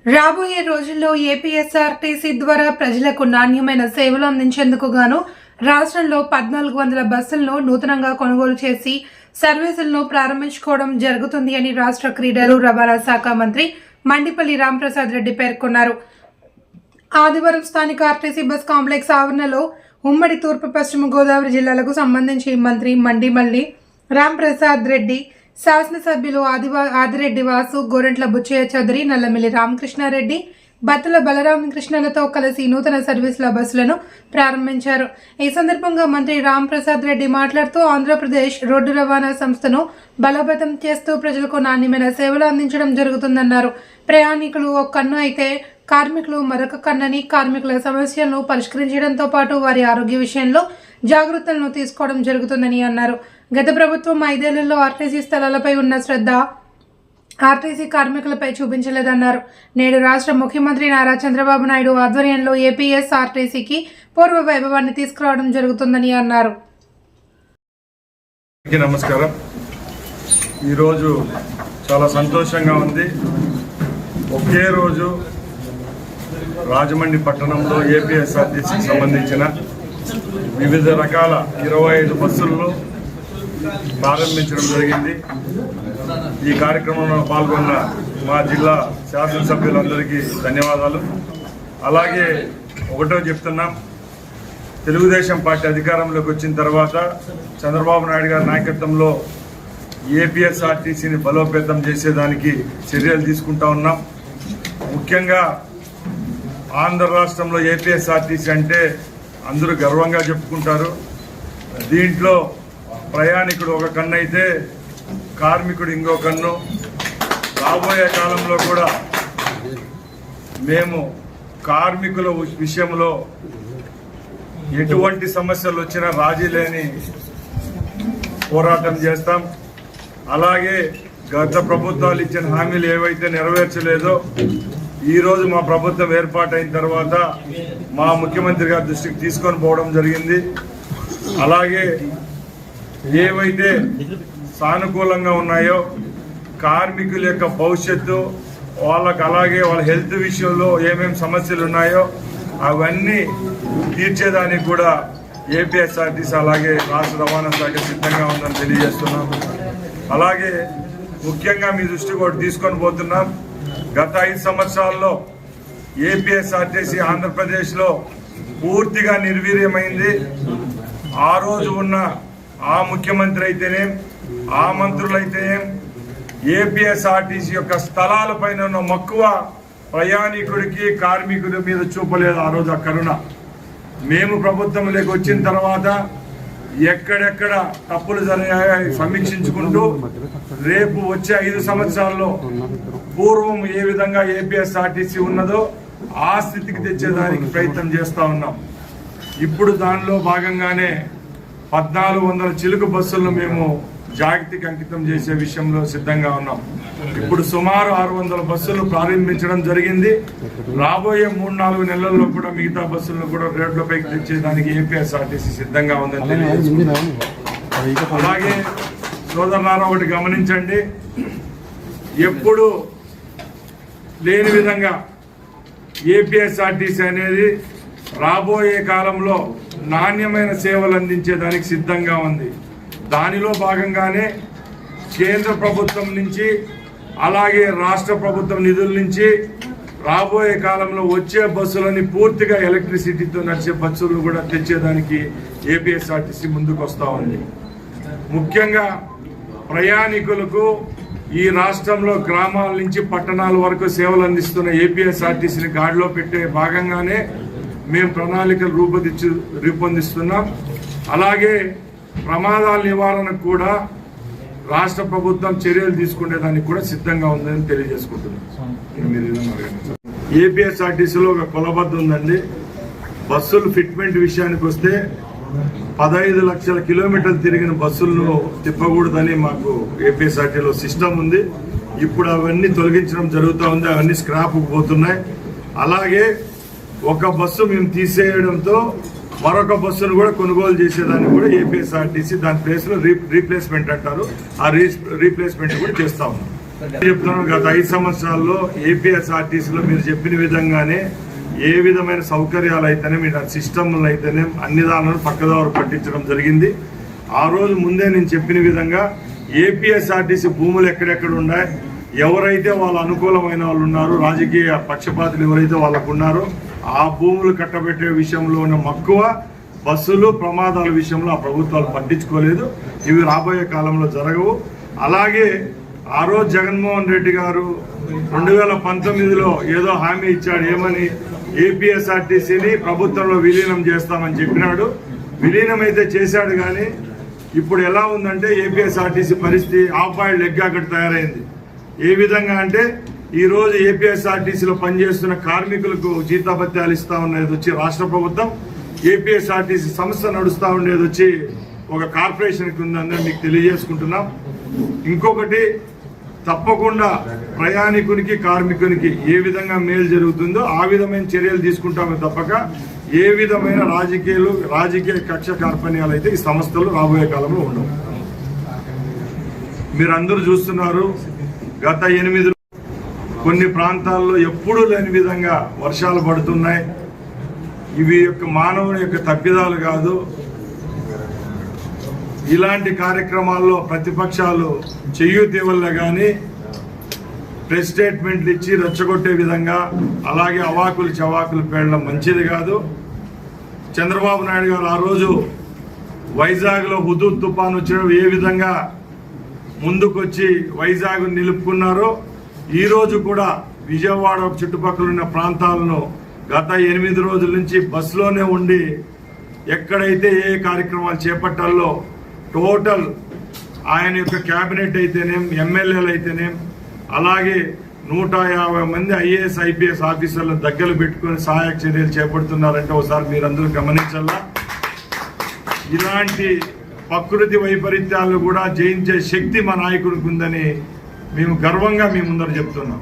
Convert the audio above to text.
రాబోయే రోజుల్లో ఏపీఎస్ఆర్టీసీ ద్వారా ప్రజలకు నాణ్యమైన సేవలు అందించేందుకు గాను రాష్ట్రంలో 1400 బస్సులను నూతనంగా కొనుగోలు చేసి సర్వీసులను ప్రారంభించుకోవడం జరుగుతుంది అని రాష్ట్ర క్రీడలు రవాణా శాఖ మంత్రి మండిపల్లి రాంప్రసాద్ రెడ్డి పేర్కొన్నారు. ఆదివారం స్థానిక ఆర్టీసీ బస్ కాంప్లెక్స్ ఆవరణలో ఉమ్మడి తూర్పు పశ్చిమ గోదావరి జిల్లాలకు సంబంధించి మంత్రి మండిపల్లి రాంప్రసాద్ రెడ్డి, శాసనసభ్యులు ఆదిరెడ్డి వాసు, గోరంట్ల బుచ్చయ్య చౌదరి, నల్లమిల్లి రామకృష్ణారెడ్డి, బత్తుల బలరామకృష్ణలతో కలిసి నూతన సర్వీసుల బస్సులను ప్రారంభించారు. ఈ సందర్భంగా మంత్రి రాంప్రసాద్ రెడ్డి మాట్లాడుతూ ఆంధ్రప్రదేశ్ రోడ్డు రవాణా సంస్థను బలోపేతం చేస్తూ ప్రజలకు నాణ్యమైన సేవలు అందించడం జరుగుతుందన్నారు. ప్రయాణికులు ఒక కన్ను అయితే కార్మికులు మరొక కన్నని, కార్మికుల సమస్యలను పరిష్కరించడంతో పాటు వారి ఆరోగ్య విషయంలో జాగ్రత్తలను తీసుకోవడం జరుగుతుందని అన్నారు. గత ప్రభుత్వం 5 ఏళ్లలో ఆర్టీసీ స్థలాలపై ఉన్న శ్రద్ధ ఆర్టీసీ కార్మికులపై చూపించలేదన్నారు. నేడు రాష్ట్ర ముఖ్యమంత్రి నారా చంద్రబాబు నాయుడు ఆధ్వర్యంలో ఏపీఎస్ఆర్టీసీకి పూర్వ వైభవాన్ని తీసుకురావడం జరుగుతుందని అన్నారు. నమస్కారం. ఈరోజు చాలా సంతోషంగా ఉంది. ఒకే రోజు రాజమండ్రి పట్టణంలో ఏపీఎస్ఆర్టీసీకి సంబంధించిన వివిధ రకాల 25 బస్సులను ప్రారంభించడం జరిగింది. ఈ కార్యక్రమంలో పాల్గొన్న మా జిల్లా శాసనసభ్యులందరికీ ధన్యవాదాలు. అలాగే ఒకటో చెప్తున్నాం, తెలుగుదేశం పార్టీ అధికారంలోకి వచ్చిన తర్వాత చంద్రబాబు నాయుడు గారి నాయకత్వంలో ఏపీఎస్ఆర్టీసీని బలోపేతం చేసేదానికి చర్యలు తీసుకుంటా ఉన్నాం. ముఖ్యంగా ఆంధ్ర రాష్ట్రంలో ఏపీఎస్ఆర్టీసీ అంటే అందరూ గర్వంగా చెప్పుకుంటారు. దీంట్లో ప్రయాణికుడు ఒక కన్ను అయితే కార్మికుడు ఇంకో కన్ను. రాబోయే కాలంలో కూడా మేము కార్మికుల విషయంలో ఎటువంటి సమస్యలు వచ్చినా రాజీ లేని పోరాటం చేస్తాం. అలాగే గత ప్రభుత్వాలు ఇచ్చిన హామీలు ఏవైతే నెరవేర్చలేదో ఈరోజు మా ప్రభుత్వం ఏర్పాటైన తర్వాత మా ముఖ్యమంత్రి గారి దృష్టికి తీసుకొని పోవడం జరిగింది. అలాగే ఏవైతే సానుకూలంగా ఉన్నాయో కార్మికుల యొక్క భవిష్యత్తు, వాళ్ళకు అలాగే వాళ్ళ హెల్త్ విషయంలో ఏమేమి సమస్యలు ఉన్నాయో అవన్నీ తీర్చేదానికి కూడా ఏపీఎస్ఆర్టీసీ అలాగే రాష్ట్ర రవాణా శాఖ సిద్ధంగా ఉందని తెలియజేస్తున్నాం. అలాగే ముఖ్యంగా మీ దృష్టి కూడా తీసుకొని పోతున్నాం. గత 5 సంవత్సరాల్లో ఏపీఎస్ఆర్టీసీ ఆంధ్రప్రదేశ్లో పూర్తిగా నిర్వీర్యమైంది. ఆ రోజు ఉన్న ఆ ముఖ్యమంత్రి అయితేనేం, ఆ మంత్రులైతేనేం ఏపీఎస్ఆర్టీసీ యొక్క స్థలాలపైన ఉన్న మక్కువ ప్రయాణికుడికి కార్మికుడి మీద చూపలేదు. ఆ రోజు ఆ కరుణ. మేము ప్రభుత్వంలోకి వచ్చిన తర్వాత ఎక్కడెక్కడ తప్పులు జరిగాయో సమీక్షించుకుంటూ రేపు వచ్చే 5 సంవత్సరాల్లో పూర్వం ఏ విధంగా ఏపీఎస్ఆర్టీసీ ఉన్నదో ఆ స్థితికి తెచ్చేదానికి ప్రయత్నం చేస్తూ ఉన్నాం. ఇప్పుడు దానిలో భాగంగానే 1400 చిలుక బస్సులను మేము జాగతికి అంకితం చేసే విషయంలో సిద్ధంగా ఉన్నాం. ఇప్పుడు సుమారు 600 బస్సులు ప్రారంభించడం జరిగింది. రాబోయే 3-4 నెలల్లో కూడా మిగతా బస్సులను కూడా రోడ్లపైకి తెచ్చేదానికి ఏపీఎస్ఆర్టీసీ సిద్ధంగా ఉందని తెలియజేస్తున్నాం. అలాగే సోదరులారా, ఒకటి గమనించండి, ఎప్పుడు లేని విధంగా ఏపీఎస్ఆర్టీసీ అనేది రాబోయే కాలంలో నాణ్యమైన సేవలు అందించేదానికి సిద్ధంగా ఉంది. దానిలో భాగంగానే కేంద్ర ప్రభుత్వం నుంచి అలాగే రాష్ట్ర ప్రభుత్వం నిధుల నుంచి రాబోయే కాలంలో వచ్చే బస్సులని పూర్తిగా ఎలక్ట్రిసిటీతో నడిచే బస్సులను కూడా తెచ్చేదానికి ఏపీఎస్ఆర్టీసీ ముందుకు వస్తూ ఉంది. ముఖ్యంగా ప్రయాణికులకు ఈ రాష్ట్రంలో గ్రామాల నుంచి పట్టణాల వరకు సేవలు అందిస్తున్న ఏపీఎస్ఆర్టీసీని గాడిలో పెట్టే భాగంగానే మేము ప్రణాళికలు రూపొందిస్తున్నాం. అలాగే ప్రమాదాల నివారణకు కూడా రాష్ట్ర ప్రభుత్వం చర్యలు తీసుకునేదానికి కూడా సిద్ధంగా ఉందని తెలియజేసుకుంటున్నాం. ఏపీఎస్ఆర్టీసీలో ఒక కొలబద్ద ఉందండి. బస్సులు ఫిట్మెంట్ విషయానికి వస్తే 15 లక్షల కిలోమీటర్లు తిరిగిన బస్సులను తిప్పకూడదని మాకు ఏపీఎస్ఆర్టీలో సిస్టమ్ ఉంది. ఇప్పుడు అవన్నీ తొలగించడం జరుగుతూ ఉంది. అవన్నీ స్క్రాప్ పోతున్నాయి. అలాగే ఒక బస్సు మేము తీసేయడంతో మరొక బస్సును కూడా కొనుగోలు చేసేదాన్ని కూడా ఏపీఎస్ఆర్టీసీ దాని ప్లేస్లో రీప్లేస్మెంట్ అంటారు, ఆ రీప్లేస్మెంట్ కూడా చేస్తా ఉన్నాం. చెప్తున్నాను, గత 5 సంవత్సరాల్లో ఏపీఎస్ఆర్టీసీలో మీరు చెప్పిన విధంగానే ఏ విధమైన సౌకర్యాలు అయితేనే మీరు సిస్టమ్లు అయితేనే అన్ని దానిలను పక్కదారు పట్టించడం జరిగింది. ఆ రోజు ముందే నేను చెప్పిన విధంగా ఏపీఎస్ఆర్టీసీ భూములు ఎక్కడెక్కడ ఉన్నాయి, ఎవరైతే వాళ్ళ అనుకూలమైన వాళ్ళు ఉన్నారో, రాజకీయ పక్షపాతులు ఎవరైతే వాళ్ళకు ఉన్నారో ఆ భూములు కట్టబెట్టే విషయంలో ఉన్న మక్కువ, బస్సులు ప్రమాదాల విషయంలో ఆ ప్రభుత్వాలు పట్టించుకోలేదు. ఇవి రాబోయే కాలంలో జరగవు. అలాగే ఆ రోజు జగన్మోహన్ రెడ్డి గారు 2019లో ఏదో హామీ ఇచ్చాడు, ఏమని, ఏపీఎస్ఆర్టీసీని ప్రభుత్వంలో విలీనం చేస్తామని చెప్పినాడు. విలీనం అయితే చేశాడు, కానీ ఇప్పుడు ఎలా ఉందంటే ఏపీఎస్ఆర్టీసీ పరిస్థితి హాఫ్ బాయిల్డ్ ఎగ్ అక్కడ తయారైంది. ఏ విధంగా అంటే ఈరోజు ఏపీఎస్ఆర్టీసీలో పనిచేస్తున్న కార్మికులకు జీతాభత్యాలు ఇస్తా ఉన్నది వచ్చి రాష్ట్ర ప్రభుత్వం, ఏపీఎస్ఆర్టీసీ సంస్థ నడుస్తూ ఉండేది వచ్చి ఒక కార్పొరేషన్కి ఉందని మీకు తెలియజేసుకుంటున్నాం. ఇంకొకటి, తప్పకుండా ప్రయాణికునికి కార్మికునికి ఏ విధంగా మేలు జరుగుతుందో ఆ విధమైన చర్యలు తీసుకుంటామే తప్పక ఏ విధమైన రాజకీయ కక్ష కార్పణ్యాలు అయితే ఈ సంస్థలు రాబోయే కాలంలో ఉండవు. మీరందరూ చూస్తున్నారు, గత 8 కొన్ని ప్రాంతాల్లో ఎప్పుడూ లేని విధంగా వర్షాలు పడుతున్నాయి. ఇవి యొక్క మానవుని యొక్క తప్పిదాలు కాదు. ఇలాంటి కార్యక్రమాల్లో ప్రతిపక్షాలు చెయ్యూతి వల్ల కానీ ప్రెస్ స్టేట్మెంట్లు ఇచ్చి రెచ్చగొట్టే విధంగా, అలాగే అవాకులు చవాకులు పేడడం మంచిది కాదు. చంద్రబాబు నాయుడు గారు ఆ రోజు వైజాగ్లో హుదూద్ తుఫాన్ వచ్చినప్పుడు ఏ విధంగా ముందుకొచ్చి వైజాగ్ నిలుపుకున్నారో, ఈరోజు కూడా విజయవాడ చుట్టుపక్కల ఉన్న ప్రాంతాలను గత 8 రోజుల నుంచి బస్సులోనే ఉండి ఎక్కడైతే ఏ కార్యక్రమాలు చేపట్టాలో టోటల్ ఆయన యొక్క క్యాబినెట్ అయితేనేం, ఎమ్మెల్యేలు అయితేనేం, అలాగే 150 మంది ఐఏఎస్ ఐపీఎస్ ఆఫీసర్లను దగ్గర పెట్టుకుని సహాయక చర్యలు చేపడుతున్నారంటే ఒకసారి మీరందరూ గమనించాలా. ఇలాంటి ప్రకృతి వైపరీత్యాలను కూడా జయించే శక్తి మా నాయకుడికి ఉందని మేము గర్వంగా మీ ముందర చెప్తున్నాం.